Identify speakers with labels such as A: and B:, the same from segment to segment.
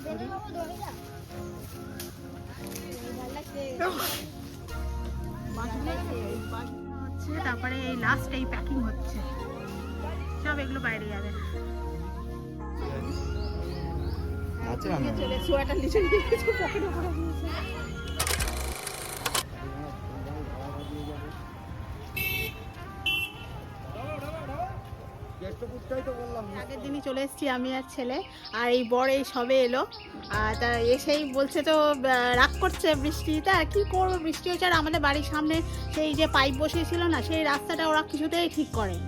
A: করি। হচ্ছে তারপরে এই লাস্ট এই প্যাকিং হচ্ছে, সব এগুলো বাইরে যাবে। চলে সোয়াটার লিচু পকেটে পড়ে গিয়েছে। আগের দিনই চলে এসেছি আমি আর ছেলে, আর এই বর এই সবে এলো। আর তা এসেই বলছে তো রাগ করছে বৃষ্টিতে, আর কি করবো, বৃষ্টি হচ্ছে। আর আমাদের বাড়ির সামনে সেই যে পাইপ বসিয়েছিল না, সেই রাস্তাটা ওরা কিছুতেই ঠিক করেনি।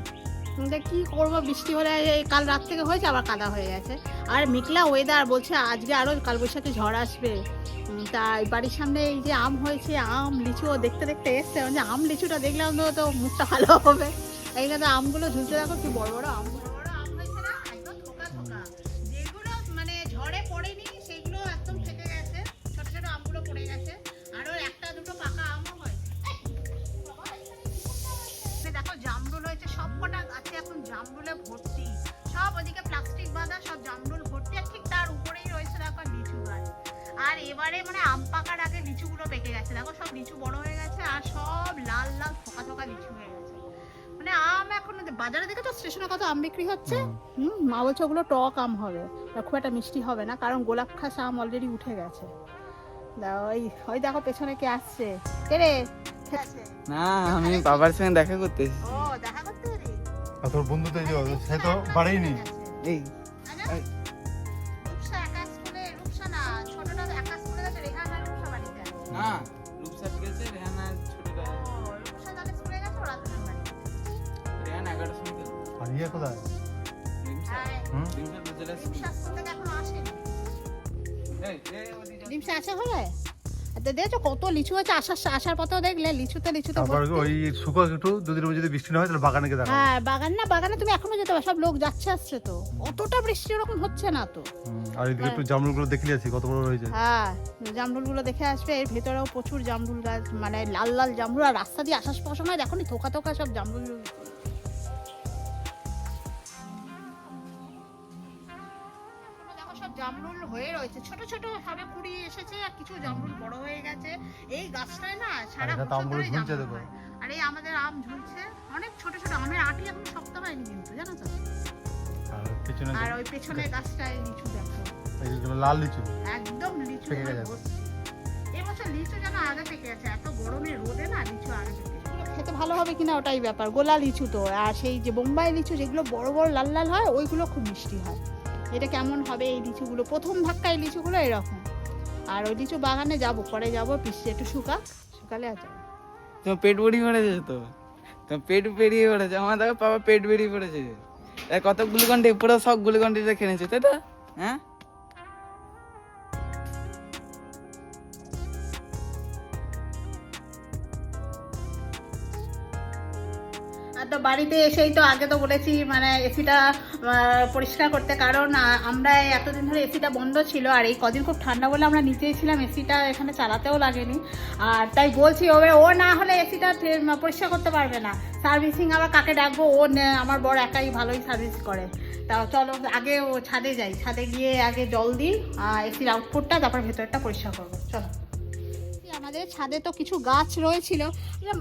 A: কি করবো, বৃষ্টি হলে কাল রাত থেকে হয়েছে, আবার কাদা হয়ে গেছে। আর মেঘলা ওয়েদার, বলছে আজকে আরো কালবৈশাখী ঝড় আসবে। তাই বাড়ির সামনে এই যে আম হয়েছে, আম লিচু দেখতে দেখতে এসছে, মানে আম লিচুটা দেখলাম তো মুখটা ভালো হবে। এইখানে আমগুলো ঝুলতে দেখো, কি বড় বড় আম, বড় আম হয়েছে না, একদম থোকা থোকা। যেগুলো মানে ঝড়ে পড়েনি সেগুলো একদম থেকে গেছে, ছোট ছোট আমগুলো পড়ে গেছে। আরো একটা দুটো পাকা আমও হয়েছে। দেখো জামরুল হয়েছে, সব কটা গাছে এখন জামরুলে ভর্তি, সব ওদিকে প্লাস্টিক বাঁধা, সব জামরুল ভর্তি। আর ঠিক তার উপরেই রয়েছে দেখো লিচু গাছ। আর এবারে মানে আম পাকার আগে লিচুগুলো পেকে গেছে, দেখো সব লিচু বড় হয়ে গেছে, আর সব লাল লাল থোকা থোকা লিচু হয়ে গেছে। মানে আম এখন বাজারে দেখে তো স্টেশনে কত আম বিক্রি হচ্ছে। মা বলছে ওগুলো টক আম হবে, খুব একটা মিষ্টি হবে না, কারণ গোলাপ খাস আম অলরেডি উঠে গেছে। ওই দেখো পেছনে কে আসছে, কে রে?
B: না, আমি বাবার সঙ্গে দেখা করতে এসেছি।
A: ও দেখা করতে রে?
C: তোর বন্ধু তো সে তো বাড়িনি।
B: এই
A: রূপসা একা স্কুলে, রূপসা না ছোটটা একা স্কুলে গেছে, রেহানা রূপসা বাড়িতে আছে।
B: না, রূপসা গেছে, রেহানা ছোটটা।
A: রূপসা তাহলে স্কুলে গেছে, ওরা দুজন বাড়িতে।
B: রেহানা 11টার সময় গেল।
C: আর ইয়ে কোথায়?
B: রিমসা বাজারে আছে।
A: রূপসা স্কুল থেকে এখনো আসেনি।
B: এই ওদিকে
A: রূপসা আসে ঘরে? দেখছো কত লিচু আছে, আসার পথেও দেখলে লিচুতে
C: তারপর ওই শুকো একটু দুদিন যদি বৃষ্টি না হয় তাহলে বাগানে গিয়ে দেখা।
A: হ্যাঁ বাগানে তুমি এখনো যেতে পারো, সব লোক যাচ্ছে আসছে তো, অতটা বৃষ্টি ওরকম হচ্ছে না তো।
C: আর এদিকে একটু জামরুলগুলো দেখলে আছি কত বড় হয়েছে।
A: হ্যাঁ জামরুল গুলো দেখে আসবে, এর ভেতরেও প্রচুর জামরুল গাছ, মানে লাল লাল জামরুল। আর রাস্তা দিয়ে আসার সময় দেখো নি থোকা থোকা সব জামরুল। দেখো সব জামরুল হয়ে রয়েছে, ছোট ছোট ভাবে কুড়ি এসেছে, আর কিছু জামরুল বড় হয়ে গেছে। এই গাছটায় না সারা বছর ধরে জামরুল হয়। আর এই আমাদের আম ঝুলছে, অনেক ছোট ছোট আমের আটি এখন শক্ত হয়নি কিন্তু, জানো তো। আর ওই পেছনের গাছটায় লিচু দেখো,
C: লাল লিচু,
A: একদম লিচু ভর্তি। এবছর লিচু যেন আগে পেকে আছে, এত গরমে রোদে না লিচু আগে পেকে। খেতে ভালো হবে কিনা ওটাই ব্যাপার, গোলা লিচু তো। আর সেই যে বোম্বাই লিচু যেগুলো বড় বড় লাল লাল হয়, ওইগুলো খুব মিষ্টি হয়। এটা কেমন হবে এই লিচুগুলো, প্রথম ধাক্কায় লিচুগুলো এরকম। আর ওই লিচু বাগানে যাবো, পরে যাবো, পিসে একটু শুকালে আর যাবো।
B: তোমার পেট বেরিয়ে পড়েছে তো, তোমার পেট বেরিয়ে পড়েছে। আমার দেখো বাবা পেট বেরিয়ে পড়েছে, কত গ্লুকন্ডি, পুরো সব গ্লুকন্ডিটা খেয়েছে, তাই তো? হ্যাঁ
A: তো বাড়িতে এসেই তো আগে তো বলেছি মানে এসিটা পরিষ্কার করতে, কারণ আমরা এতদিন ধরে এসিটা বন্ধ ছিল, আর এই কদিন খুব ঠান্ডা বলে আমরা নিচেই ছিলাম, এসিটা এখানে চালাতেও লাগেনি। আর তাই বলছি ও না হলে এসিটা পরিষ্কার করতে পারবে না, সার্ভিসিং আবার কাকে ডাকবো, আমার বড় একাই ভালোই সার্ভিস করে। তাও চলো আগে ও ছাদে যাই, ছাদে গিয়ে আগে জল দিই এসির আউটপুটটা, তারপর ভেতরটা পরিষ্কার করবো। চলো। আমাদের ছাদে তো কিছু গাছ রয়েছিল,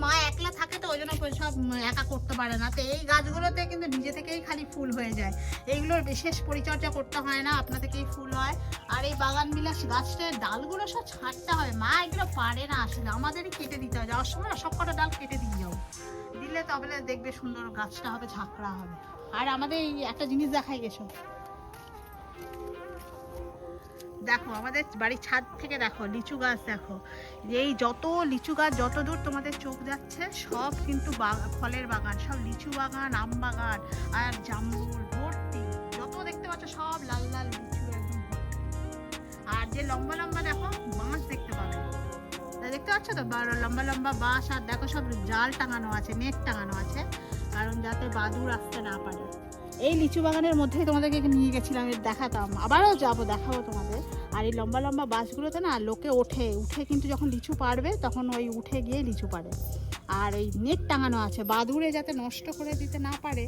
A: মা একলা থাকে তো ওই জন্য সব একা করতে পারে না, তো এই গাছগুলোতে কিন্তু নিজে থেকেই খালি ফুল হয়ে যায়, এইগুলোর বিশেষ পরিচর্যা করতে হয় না, আপনা থেকেই ফুল হয়। আর এই বাগান বিলাস গাছটার ডালগুলো সব ছাড়তে হবে, মা এগুলো পারে না আসলে, আমাদেরই কেটে দিতে হয়, যাওয়ার সময় সব কটা ডাল কেটে দিয়ে যাও, দিলে তবে দেখবে সুন্দর গাছটা হবে, ঝাঁকড়া হবে। আর আমাদের এই একটা জিনিস দেখাই গেছো, দেখো আমাদের বাড়ির ছাদ থেকে দেখো লিচু গাছ, দেখো এই যত লিচু গাছ যত দূর তোমাদের চোখ যাচ্ছে সব কিন্তু ফলের বাগান, সব লিচু বাগান, আম বাগান, আর জামরুল ভর্তি, যত দেখতে পাচ্ছ সব লাল লাল লিচু একদম। আর যে লম্বা লম্বা দেখো বাঁশ দেখতে পাবে, দেখতে পাচ্ছ তো লম্বা লম্বা বাঁশ, আর দেখো সব জাল টাঙানো আছে, নেট টাঙানো আছে, কারণ যাতে বাদুড় আসতে না পারে। এই লিচু বাগানের মধ্যেই তোমাদেরকে নিয়ে গেছিলাম, দেখাতাম, আবারও যাবো, দেখাবো তোমাদের। আর এই লম্বা লম্বা বাঁশগুলোতে না লোকে উঠে কিন্তু যখন লিচু পারবে তখন ওই উঠে গিয়ে লিচু পারে। আর এই নেট টাঙানো আছে বাদুড়ে যাতে নষ্ট করে দিতে না পারে,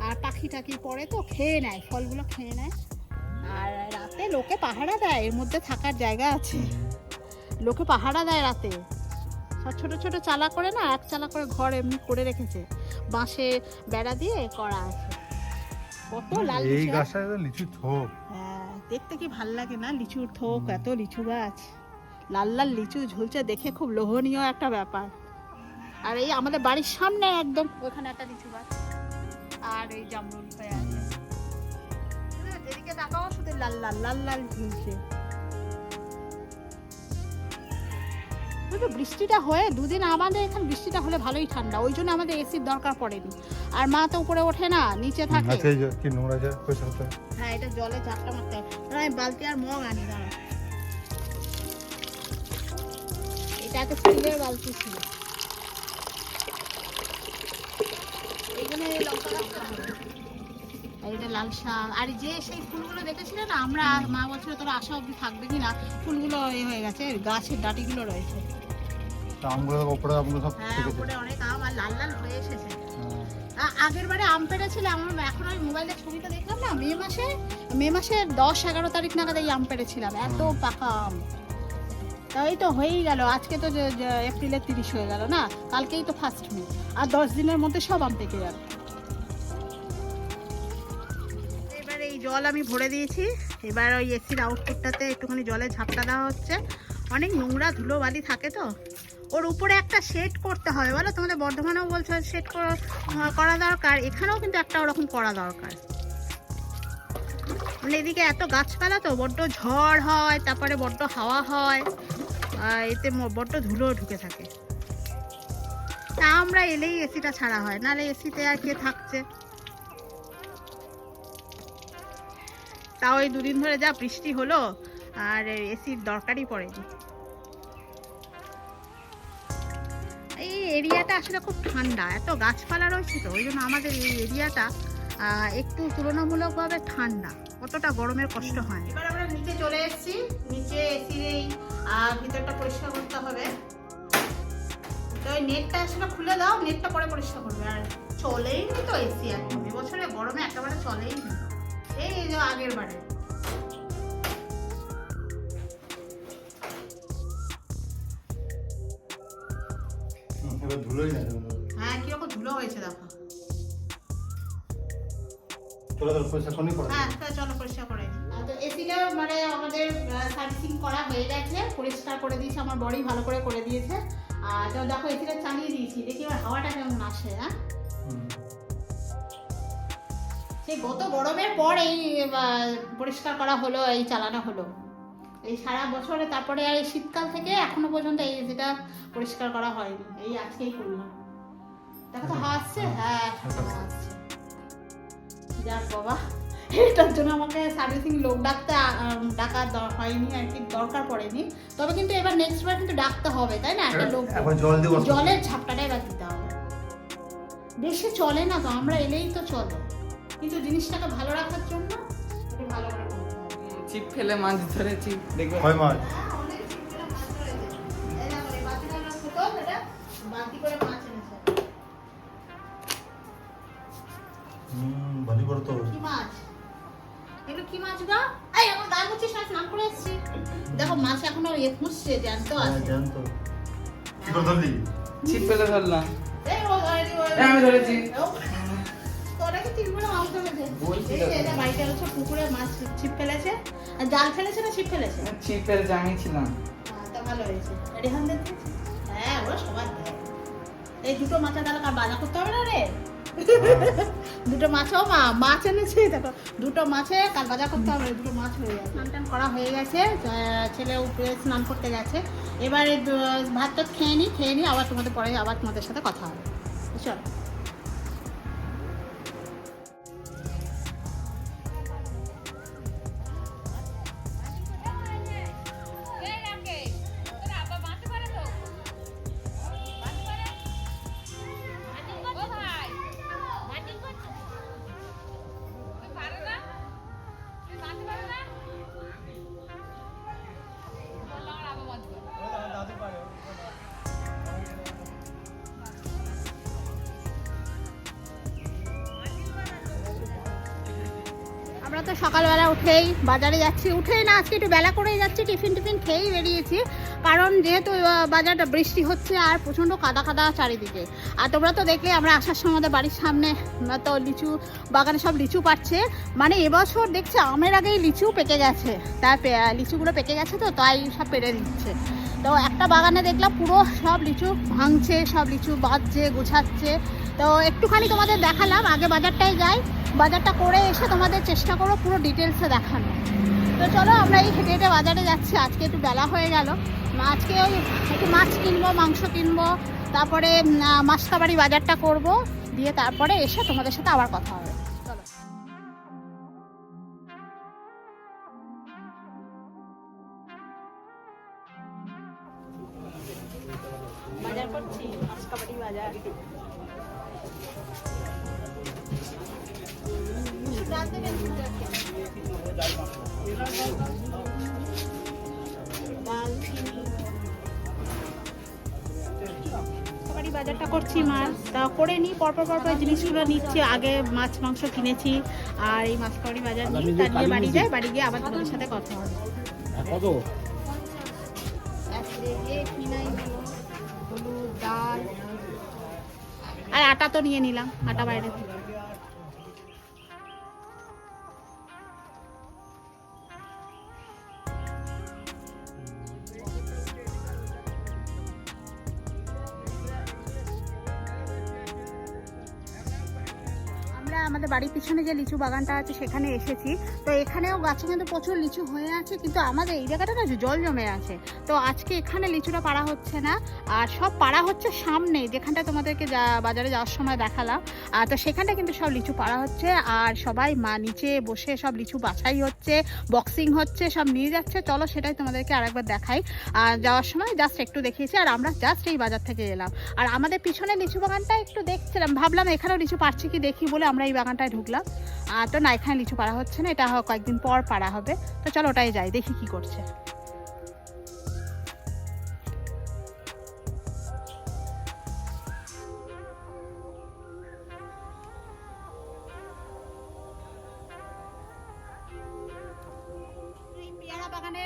A: আর পাখি টাকি পড়ে তো খেয়ে নেয়, ফলগুলো খেয়ে নেয়। আর রাতে লোকে পাহারা দেয়, এর মধ্যে থাকার জায়গা আছে, লোকে পাহারা দেয় রাতে। সব ছোট ছোট চালা করে না, এক চালা করে ঘর এমনি করে রেখেছে, বাঁশে বেড়া দিয়ে করা আছে। কত লাল
C: এই
A: লিচু,
C: গাছটা লিচু থোক।
A: হ্যাঁ দেখতে কি ভাল লাগে না, লিচুর থোক, এত লিচু গাছ, লাল লাল লিচু ঝুলছে, দেখে খুব লোভনীয় একটা ব্যাপার। আর এই আমাদের বাড়ির সামনে একদম ওখানে একটা লিচু গাছ, আর এই জামরুল হয়ে আছে, যেদিকে তাকাও শুধু লাল লাল লাল লাল ঝুলছে। বৃষ্টিটা হয়ে দুদিন, আমাদের এখানে বৃষ্টিটা হলে ভালোই ঠান্ডা, ওই জন্য আমাদের এসির দরকার পড়েনি। আর মা তো উপরে ওঠে না, নিচে থাকে।
C: আচ্ছা, এই যে কি নোংরা যা পয়সা হতে।
A: হ্যাঁ, এটা জলে ঝাপটা মারতে হয়। আমি বালতি আর মগ আনি, দাঁড়া। এটা একটা স্টিলের বালতি ছিল, এইখানে লঙ্কা রাখতে হবে। আর এটা লাল শাক, আর যে সেই ফুলগুলো দেখেছিলে না আমরা, মা বছরে তোরা আসা অব্দি থাকবে কিনা, ফুলগুলো এ হয়ে গেছে, গাছের ডাটিগুলো রয়েছে।
C: আমগুলো উপরে, আমগুলো সব
A: হ্যাঁ,
C: থেকে
A: উপরে অনেক আম আর লাল লাল হয়ে এসেছে। আগের বারে আম পেড়েছিল আমার, এখন আমি মোবাইলে ছবিটা দেখলাম না, মে মাসের 10-11 তারিখ নাগাদ এই আম পেড়েছিলাম, এত পাকা আম। তাই তো হয়েই গেল, আজকে তো এপ্রিলের 30 হয়ে গেল না, কালকেই তো 1 মে, আর 10 দিনের মধ্যে সব আম পেকে যাবে। এবার এই জল আমি ভরে দিয়েছি, এবার ওই এসির আউটপুটটাতে একটুখানি জলে ঝাপটা দেওয়া হচ্ছে। অনেক নোংরা ধুলো বালি থাকে তো, ওর উপরে একটা শেড করতে হবে বলো, তোমাদের বর্ধমানেও বলছো শেড করা দরকার, এখানেও কিন্তু একটা ওরকম করা দরকার। মানে এদিকে এত গাছপালা তো, বড্ড ঝড় হয়, তারপরে বড্ড হাওয়া হয়, এতে বড্ড ধুলো ঢুকে থাকে। তা আমরা এলেই এসিটা ছাড়া হয়, নাহলে এসিতে আর কে থাকছে। তাও এই 2 দিন ধরে যা বৃষ্টি হলো, আর এসির দরকারই পড়েনি। এই এরিয়াটা আসলে খুব ঠান্ডা, এত গাছপালা রয়েছে তো, ওই জন্য আমাদের এই এরিয়াটা একটু তুলনামূলকভাবে ঠান্ডা, অতটা গরমের কষ্ট হয়। এবার আমরা নিচে চলে এসেছি, নিচে এসির এই ভিতরটা পরিষ্কার করতে হবে। তো ওই নেটটা আসলে খুলে দাও, নেটটা পরে পরিষ্কার করবে। আর চলেই নি তো এসি এখন, এবছরে গরমে একেবারে চলেই নি, এই যে আগের বারে।
C: এবার ধুলোই না।
A: হ্যাঁ, কিরকম ধুলো হয়েছে দেখো।
C: চলো তো পয়সা কোনি করে।
A: হ্যাঁ, চলো পরিষ্কার করে দিই। তো এসিটা মানে আমাদের সার্ভিসিং করা হয়ে গেছে, পরিষ্কার করে দিয়েছে আমার বড়ি, ভালো করে করে দিয়েছে। আর তো দেখো এসিটা চালিয়ে দিয়েছি, দেখি এবার হাওয়াটা কেমন আসে। হ্যাঁ, সেই গত গরমের পর এই পরিষ্কার করা হলো, এই চালানো হলো এই সারা বছরে, তারপরে আর এই শীতকাল থেকে এখনো পর্যন্ত এই এসিটা পরিষ্কার করা হয়নি, এই আজকেই করলাম। দেখো তো হাওয়া আসছে, হ্যাঁ হাওয়া আসছে। যাক বাবা, এটার জন্য আমাকে সার্ভিসিং লোক ডাকা হয়নি আর কি, দরকার পড়েনি। তবে কিন্তু এবার নেক্সট বার কিন্তু ডাকতে হবে, তাই না? একটা লোক, জলের ঝাপটাটা এবার দিতে হবে। বেশি চলে না তো, আমরা এলেই তো চলে, কিন্তু জিনিসটাকে ভালো রাখার জন্য একটু ভালো করে করতে হবে।
B: ছিপ ফেলে মাছ ধরেছি, দেখবে
C: হয় মাছ।
A: হ্যাঁ, অনেক ছিপ ফেলে মাছ ধরেছে। এই দেখো, এই বালতিটা আমরা ছোটো, এটা বালতি করে মাছ এনেছে।
C: ভালো করে তো।
A: কি মাছ? এগুলো কি মাছ গো? এই এখন গায়ে মুছিস না, স্নান করে এসেছি। দেখো মাছ এখনো ফুঁসছে, জ্যান্ত আছে।
C: জ্যান্ত। কি করে ধরলি?
B: ছিপ ফেলে ধরলাম।
A: এই
B: আমি ধরেছি।
A: তোরা কি 3 বড় মাছ ধরেছে?
B: বলছি
A: এই
B: তো।
A: যে এটা বাড়িতে হচ্ছে পুকুরে মাছ ছিপ ফেলেছে, আর জাল ফেলেছে না ছিপ ফেলেছে?
B: ছিপ ফেলেছে, আমি ছিলাম।
A: তা ভালো হয়েছে। রেহান দেখতে? হ্যাঁ, ওরা সবাই দেয়। এই দুটো মাছের তাহলে কার বাজার করতে হবে না রে? দুটো মাছও মাছ এনেছে, দেখো দুটো মাছে কাল বাজার করতে হবে, দুটো মাছ হয়ে গেছে। স্নান টান করা হয়ে গেছে, ছেলে উপরে স্নান করতে গেছে। এবারে ভাতটা খেয়ে নিই, আবার তোমাদের পরে আবার তোমাদের সাথে কথা হবে। চলো। আমরা তো সকালবেলা উঠেই বাজারে যাচ্ছি, উঠেই না আজকে একটু বেলা করেই যাচ্ছি, টিফিন খেয়েই বেরিয়েছি, কারণ যেহেতু বাজারটা বৃষ্টি হচ্ছে আর প্রচণ্ড কাদা কাদা চারিদিকে। আর তোমরা তো দেখলে আমরা আসার সময় আমাদের বাড়ির সামনে তো লিচু বাগানে সব লিচু পাচ্ছে, মানে এবছর দেখছি আমের আগেই লিচু পেকে গেছে, তার লিচুগুলো পেকে গেছে তো তাই সব পেরে দিচ্ছে। তো একটা বাগানে দেখলাম পুরো সব লিচু ভাঙছে, সব লিচু বাঁধছে, গোছাচ্ছে। তো একটুখানি তোমাদের দেখালাম, আগে বাজারটায় যাই, বাজারটা করে এসে তোমাদের চেষ্টা করো পুরো ডিটেলসে দেখানো। তো চলো আমরা এই হেঁটে হেঁটে বাজারে যাচ্ছি, আজকে একটু বেলা হয়ে গেল, আজকে ওই একটু মাছ কিনবো, মাংস কিনবো, তারপরে মাসকাবাড়ি বাজারটা করব, দিয়ে তারপরে এসে তোমাদের সাথে আবার কথা হবে। চলো বাজার করছি, মাসকাবাড়ি বাজার। বাজারটা করছি মাছ তা করে নিই, পরপর জিনিসগুলো নিচ্ছি, আগে মাছ মাংস কিনেছি আর এই মাসকাবাড়ি বাজার নিই, তা নিয়ে বাড়ি যাই, বাড়ি গিয়ে আবার তোমাদের সাথে কথা হবে। হলুদ, ডাল আর আটা তো নিয়ে নিলাম, আটা বাইরে থেকে। আমাদের বাড়ির পিছনে যে লিচু বাগানটা আছে সেখানে এসেছি, তো এখানেও গাছে কিন্তু প্রচুর লিচু হয়ে আছে, কিন্তু আমাদের এই জায়গাটা না জল জমে আছে, তো আজকে এখানে লিচুটা পাড়া হচ্ছে না, আর সব পাড়া হচ্ছে সামনে যেখানটা তোমাদেরকে বাজারে যাওয়ার সময় দেখালাম, তো সেখানটা কিন্তু সব লিচু পাড়া হচ্ছে, আর সবাই নিচে বসে সব লিচু বাছাই হচ্ছে, বক্সিং হচ্ছে, সব নিয়ে যাচ্ছে। চলো সেটাই তোমাদেরকে আরেকবার দেখাই, আর যাওয়ার সময় জাস্ট একটু দেখিয়েছি, আর আমরা জাস্ট এই বাজার থেকে এলাম, আর আমাদের পিছনে লিচু বাগানটা একটু দেখছিলাম, ভাবলাম এখানেও লিচু পাড়ছে কি দেখি বলে আমরা এই বাগানটায় ঢুকলাম। তো না, এখানে লিচু পাড়া হচ্ছে না, এটা কয়েকদিন পর পাড়া হবে, তো চলো ওটাই যাই, দেখি কি করছে।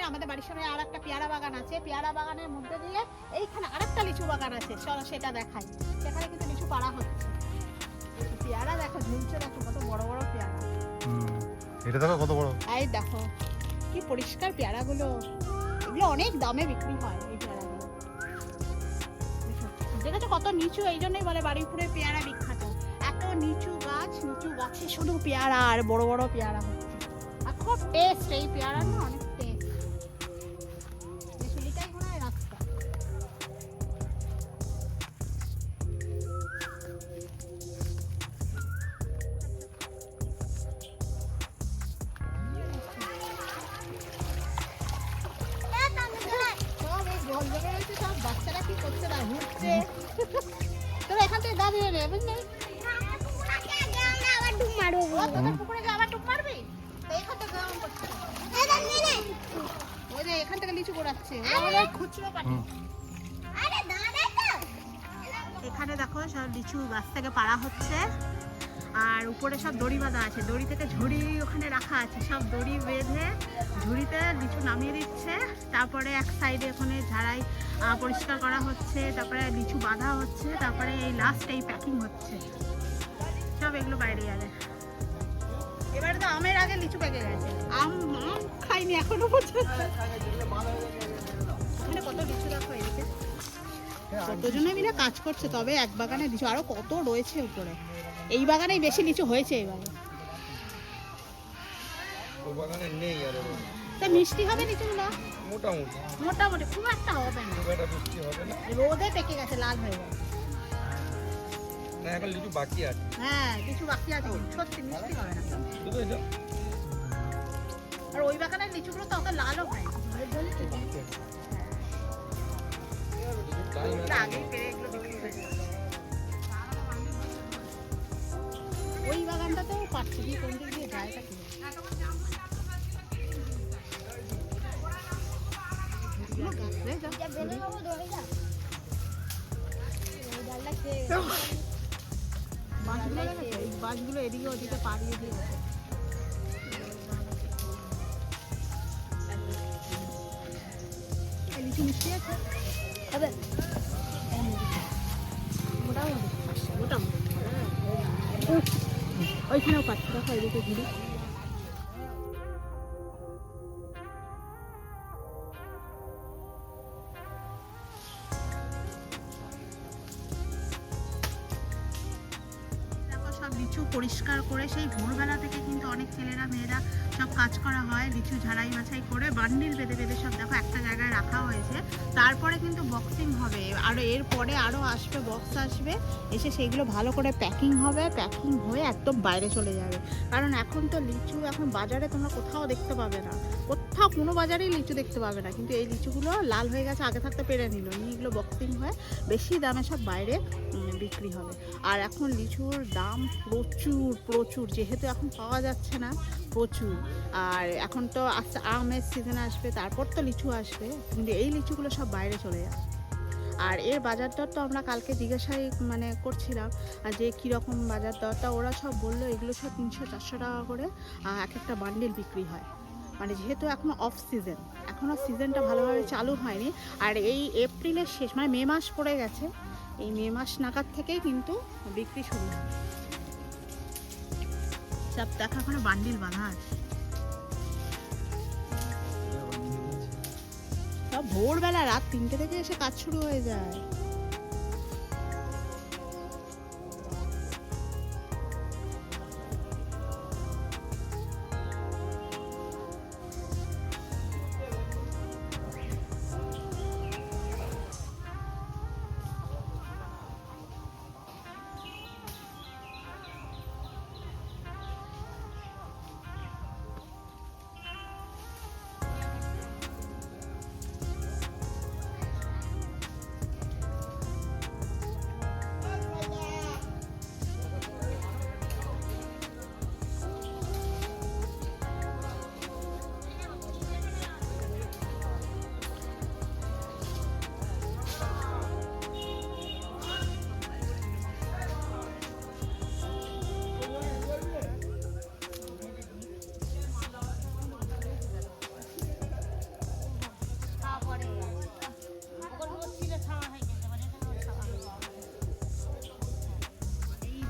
A: আমাদের বাড়ির সামনে আর একটা পেয়ারা বাগান আছে, পেয়ারা বাগানের মধ্যে দিয়ে এইখানে আরেকটা লিচু বাগান আছে, চলো সেটা দেখাই, সেখানে কিন্তু লিচু পাড়া হচ্ছে। পেয়ারা দেখো ঝুলছে, দেখো কত বড় বড় পেয়ারা,
C: এটা দেখো কত বড়,
A: এই দেখো কি পরিষ্কার পেয়ারাগুলো, এগুলো অনেক দামে বিক্রি হয় এই পেয়ারাগুলো, দেখেছো কত নিচু, এই জন্যই বলে বারুইপুরের পেয়ারা বিখ্যাত, এত নিচু গাছ, নিচু গাছে শুধু পেয়ারা আর বড় বড় পেয়ারা হচ্ছে, আর খুব টেস্ট এই পেয়ারা না, অনেক টেস্ট। এটাই মনে হয় রাস্তা। বাচ্চারা কি করছে না, ঘুরছে, তবে এখান থেকে দাঁড়িয়ে রে, বুঝলি এখান থেকে লিচু করাচ্ছে, এখানে দেখো সব লিচু গাছ থেকে পাড়া হচ্ছে, আর উপরে সব দড়ি বাঁধা আছে, দড়ি থেকে ঝুড়ি ওখানে রাখা আছে, সব দড়ি বেঁধে ঝুড়িতে লিচু নামিয়ে দিচ্ছে, তারপরে এক সাইডে ওখানে ঝাড়াই পরিষ্কার করা হচ্ছে, তারপরে লিচু বাঁধা হচ্ছে, তারপরে এই লাস্ট এই প্যাকিং হচ্ছে, সব এগুলো বাইরে যাবে। এবারে তো আমের আগে লিচু পেকে গেছে, আম খাইনি এখনো পর্যন্ত। এখানে কত লিচু দেখো, এদিকে কতজনে মিলে কাজ করছে, তবে এক বাগানে লিচু আরো কত রয়েছে উপরে, এই বাগানেই বেশি লিচু হয়েছে এবারে, তা মিষ্টি হবে লিচুগুলো মোটামুটি, খুব একটা হবে না, রোদে পেকে গেছে, লাল হয়ে গেছে,
B: এখন লিচু বাকি আছে,
A: হ্যাঁ লিচু বাকি আছে, সত্যি মিষ্টি হবে না। আর ওই বাগানের লিচুগুলো তো অত লালও হয় না, আগেই পেরে এগুলো বিক্রি হয়ে যায়। ওই বাগানটাতেও পাচ্ছি কি কোন দিক দিয়ে যায়, বাঁশগুলো এদিকে ওদিকে পাড়িয়ে দিয়ে মিষ্টি আছে হবে মোটামুটি ওইখানেও পাচ্ছি দেখো এদিকে ঘুরি। সব লিচু পরিষ্কার করে সেই ভোরবেলা থেকে কিন্তু অনেক ছেলেরা মেয়েরা সব কাজ করা হয়, লিচু ঝাড়াই বাছাই করে বান্ডিল বেঁধে বেঁধে সব দেখো একটা জায়গায় রাখা হয়েছে। তারপরে কিন্তু বক্সিং হবে, আর এরপরে আরও আসবে, বক্স আসবে, এসে সেইগুলো ভালো করে প্যাকিং হবে, প্যাকিং হয়ে একদম বাইরে চলে যাবে। কারণ এখন তো লিচু এখন বাজারে তোমরা কোথাও দেখতে পাবে না, কোথাও কোনো বাজারেই লিচু দেখতে পাবে না, কিন্তু এই লিচুগুলো লাল হয়ে গেছে, আগে থাকতে পেরে নিল, নিয়ে এগুলো বক্সিং হয়ে বেশি দামে সব বাইরে বিক্রি হবে। আর এখন লিচুর দাম প্রচুর প্রচুর, যেহেতু এখন পাওয়া যাচ্ছে না প্রচুর। আর এখন তো আস্তে আমের সিজন আসবে, তারপর তো লিচু আসবে, কিন্তু এই লিচুগুলো সব বাইরে চলে যাচ্ছে। আর এর বাজার দর তো আমরা কালকে জিজ্ঞাসাই মানে করছিলাম যে কীরকম বাজার দরটা, ওরা সব বললো এগুলো সব 300-400 টাকা করে এক একটা বান্ডিল বিক্রি হয়। মানে যেহেতু এখনও অফ সিজন, এখনও সিজনটা ভালোভাবে চালু হয়নি, আর এই এপ্রিলের শেষ মানে মে মাস পড়ে গেছে, এই মে মাস নাগাদ থেকেই কিন্তু বিক্রি শুরু হয়। সব দেখা কোনো বান্ডিল বাঁধা আছে, সব ভোরবেলা রাত 3টে থেকে এসে কাজ শুরু হয়ে যায়।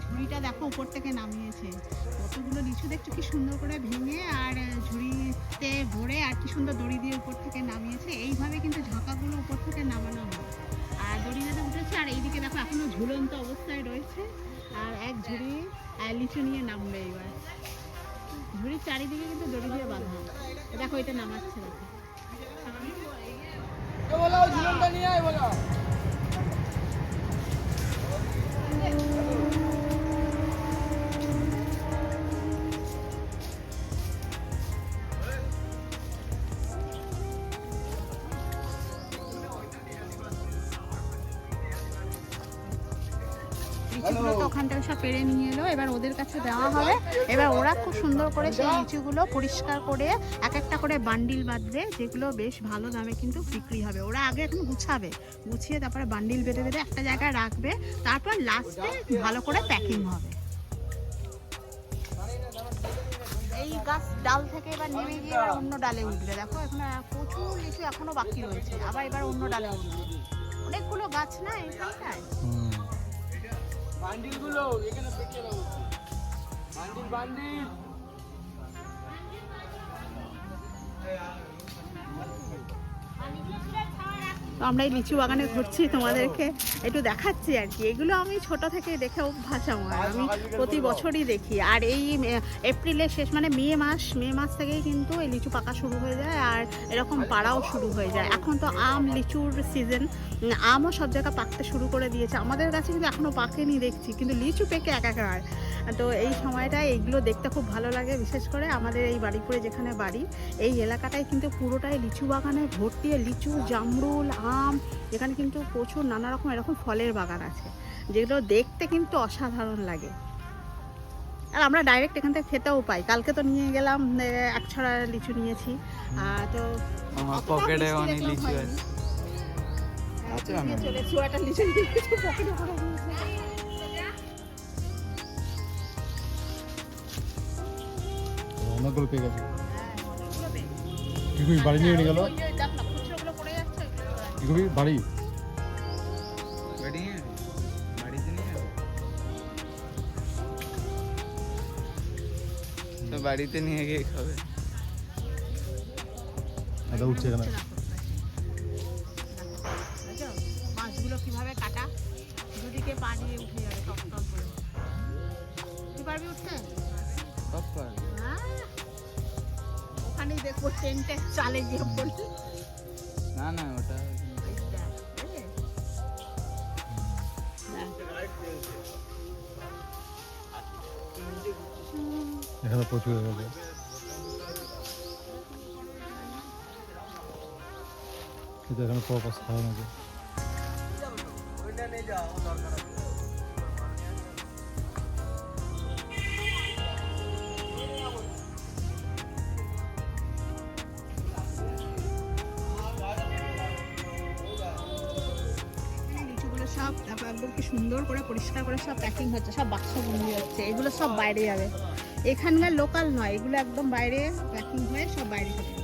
A: ঝুড়িটা দেখো উপর থেকে নামিয়েছে, কতগুলো লিচু দেখছো কি সুন্দর করে ভেঙে আর ঝুড়িতে ভরে আর কি সুন্দর দড়ি দিয়ে উপর থেকে নামিয়েছে। এইভাবে কিন্তু ঝাঁকাগুলো উপর থেকে নামানো হয়, আর দড়ি দিয়ে উঠেছে। আর এইদিকে দেখো এখনো ঝুলন্ত অবস্থায় রয়েছে, আর এক ঝুড়ি লিচু নিয়ে নামবে এবার। ঝুড়ির চারিদিকে কিন্তু দড়ি দিয়ে বাঁধা, দেখো এটা নামাচ্ছে, দেখো লিচুগুলো তো ওখান থেকে সব পেড়ে নিয়ে এলো, এবার ওদের কাছে দেওয়া হবে। এবার ওরা খুব সুন্দর করে সেই লিচুগুলো পরিষ্কার করে এক একটা করে বান্ডিল বাঁধবে, যেগুলো বেশ ভালো দামে কিন্তু বিক্রি হবে। ওরা আগে এখন গুছাবে, গুছিয়ে তারপরে বান্ডিল বেঁধে বেঁধে একটা জায়গায় রাখবে, তারপর লাস্টে ভালো করে প্যাকিং হবে। এই গাছ ডাল থেকে এবার নেমে গিয়ে এবার অন্য ডালে উঠবে, দেখো এখানে প্রচুর লিচু এখনো বাকি রয়েছে, আবার এবার অন্য ডালে উঠবে। অনেকগুলো গাছ না এইখানটায়,
B: বান্ডিলগুলো এখানে পেকে দাও, বান্ডিল বান্ডিল।
A: তো আমরা এই লিচু বাগানে ঘুরছি, তোমাদেরকে একটু দেখাচ্ছি আর কি। এগুলো আমি ছোট থেকে দেখে অভ্যাস আমার, আমি প্রতি বছরই দেখি। আর এই এপ্রিলের শেষ মানে মে মাস থেকেই কিন্তু এই লিচু পাকা শুরু হয়ে যায়, আর এরকম পাড়াও শুরু হয়ে যায়। এখন তো লিচুর সিজন, আমও সব জায়গায় পাকতে শুরু করে দিয়েছে। আমাদের কাছে কিন্তু এখনও পাকেনি দেখছি, কিন্তু লিচু পেকে একাকার। তো এই সময়টায় এইগুলো দেখতে খুব ভালো লাগে, বিশেষ করে আমাদের এই বাড়িপুরে যেখানে বাড়ি, এই এলাকাটায় কিন্তু পুরোটাই লিচু বাগানে ভর্তি, লিচু, জামরুল, আম, এখানে কিন্তু প্রচুর নানা রকম এরকম ফলের বাগান আছে, যেগুলো দেখতে কিন্তু অসাধারণ লাগে। আর আমরা ডাইরেক্ট এখান থেকে খেতেও পাই। কালকে তো নিয়ে গেলাম এক ছড়া লিচু নিয়েছি, তো
B: আমার পকেটে অনেক লিচু আছে। আচ্ছা আমি
A: চলে ছুয়াটা লিচু নিয়ে পকেটে করে নিয়েছি।
C: অনেকগুলো পেয়ে গেছে, কি বাড়ি নিয়ে গেল।
A: খুচরোগুলো পড়ে যাচ্ছে,
C: কি করবি বাড়ি?
B: বাড়ি বাড়িতে নিয়ে যাবো তো বাড়িতে নিয়ে গিয়ে খাবে।
C: আদা উঠছে এখানে।
A: দেখো, মাছগুলো কিভাবে কাটা, দুদিকে পা দিয়ে উঠে যাবে টপ টপ করে। তুই পারবি উঠতে?
B: সব পারবে।
A: ওখানেই দেখবো টেন্টে চালে গিয়ে পড়ছে।
B: না না ওটা
C: এখানে প্রচুর হয়ে গেছে। কিন্তু এখানে প্রপার সাজানো আছে।
A: লিচুগুলো সব তারপর একদম কি সুন্দর করে পরিষ্কার করে সব প্যাকিং হচ্ছে, সব বাক্স বন্দি হচ্ছে। এগুলো সব বাইরে যাবে, এখানকার লোকাল নয়, এগুলো একদম বাইরে প্যাকিং হয়ে সব বাইরে চলে যাবে।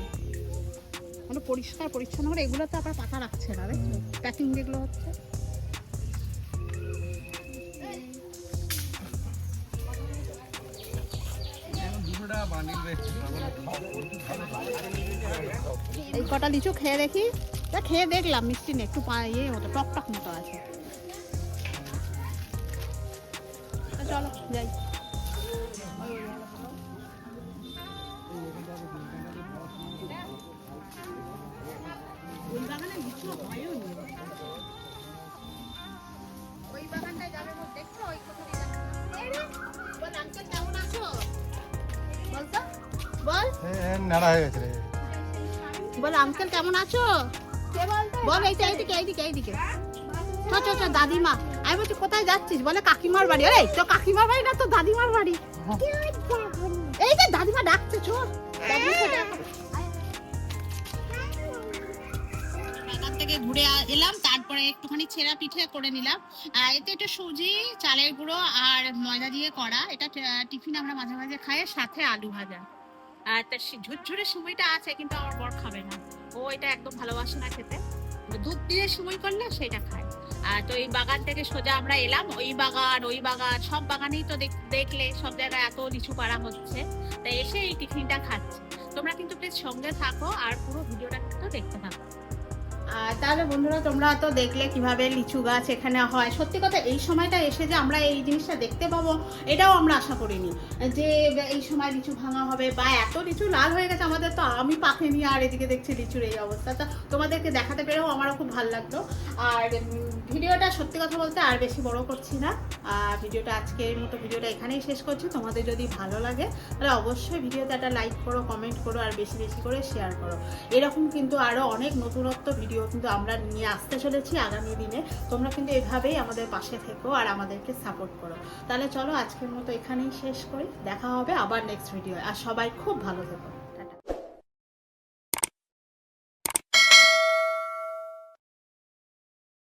A: মানে পরিষ্কার পরিচ্ছন্ন করে এগুলো তো আবার পাতা রাখছে না, দেখছো প্যাকিং যেগুলো হচ্ছে। এই কটা লিচু খেয়ে দেখি, তা খেয়ে দেখলাম মিষ্টি নেই, একটু ইয়ে মতো টক টক মতো আছে। তা চলো যাই। ওই বাগানে লিচু হয়ও নি। ওই বাগানটায় যাবে বল, দেখছো ওই কোথায় বল আঙ্কেল কেমন আছো বল তো, বল
C: নাড়া হয়ে গেছে রে।
A: বল আঙ্কেল কেমন আছো বল। এইটা এইদিকে এইদিকে এইদিকে চ চ চ দাদিমা। আমি বলছি কোথায় যাচ্ছিস, বলে কাকিমার বাড়ি। আরে তো কাকিমার বাড়ি না, তো দাদিমার বাড়ি। এই যে দাদিমা ডাকছে, চ দাদিমাকে ডাক। বাগান থেকে ঘুরে এলাম, তারপরে একটুখানি ছেঁড়া পিঠে করে নিলাম। এতে একটু সুজি, চালের গুঁড়ো আর ময়দা দিয়ে করা। এটা টিফিন আমরা মাঝে মাঝে খাই, সাথে আলু ভাজা। আর তার ঝুরঝুরের সময়টা আছে, কিন্তু আমার বর খাবে না, ও এটা একদম ভালোবাসে না খেতে। দুধ দিয়ে সময় করলে সেটা খায়। আর তো এই বাগান থেকে সোজা আমরা এলাম, ওই বাগান সব বাগানেই তো দেখলে সব জায়গায় এত লিচু পাড়া হচ্ছে, তাই এসে এই টিফিনটা খাচ্ছি। তোমরা কিন্তু প্লিজ সঙ্গে থাকো আর পুরো ভিডিওটা কিন্তু দেখতে থাকো। তাহলে বন্ধুরা তোমরা তো দেখলে কিভাবে লিচু গাছ এখানে হয়। সত্যি কথা এই সময়টা এসে যে আমরা এই জিনিসটা দেখতে পাবো এটাও আমরা আশা করিনি, যে এই সময় লিচু ভাঙা হবে বা এত লিচু লাল হয়ে গেছে। আমাদের তো আমি পাকেনি, আর এদিকে দেখছি লিচুর এই অবস্থা। তো তোমাদেরকে দেখাতে পেরেও আমারও খুব ভালো লাগলো। আর ভিডিওটা সত্যি কথা বলতে আর বেশি বড় করছি না, ভিডিওটা আজকের মতো ভিডিওটা এখানেই শেষ করছি। তোমাদের যদি ভালো লাগে তাহলে অবশ্যই ভিডিওতে একটা লাইক করো, কমেন্ট করো আর বেশি বেশি করে শেয়ার করো। এরকম কিন্তু আরও অনেক নতুনত্ব ভিডিও কিন্তু আমরা নিয়ে আসতে চলেছি আগামী দিনে। তোমরা কিন্তু এভাবেই আমাদের পাশে থেকো আর আমাদেরকে সাপোর্ট করো। তাহলে চলো আজকের মতো এখানেই শেষ করি, দেখা হবে আবার নেক্সট ভিডিও। আর সবাই খুব ভালো থেকো।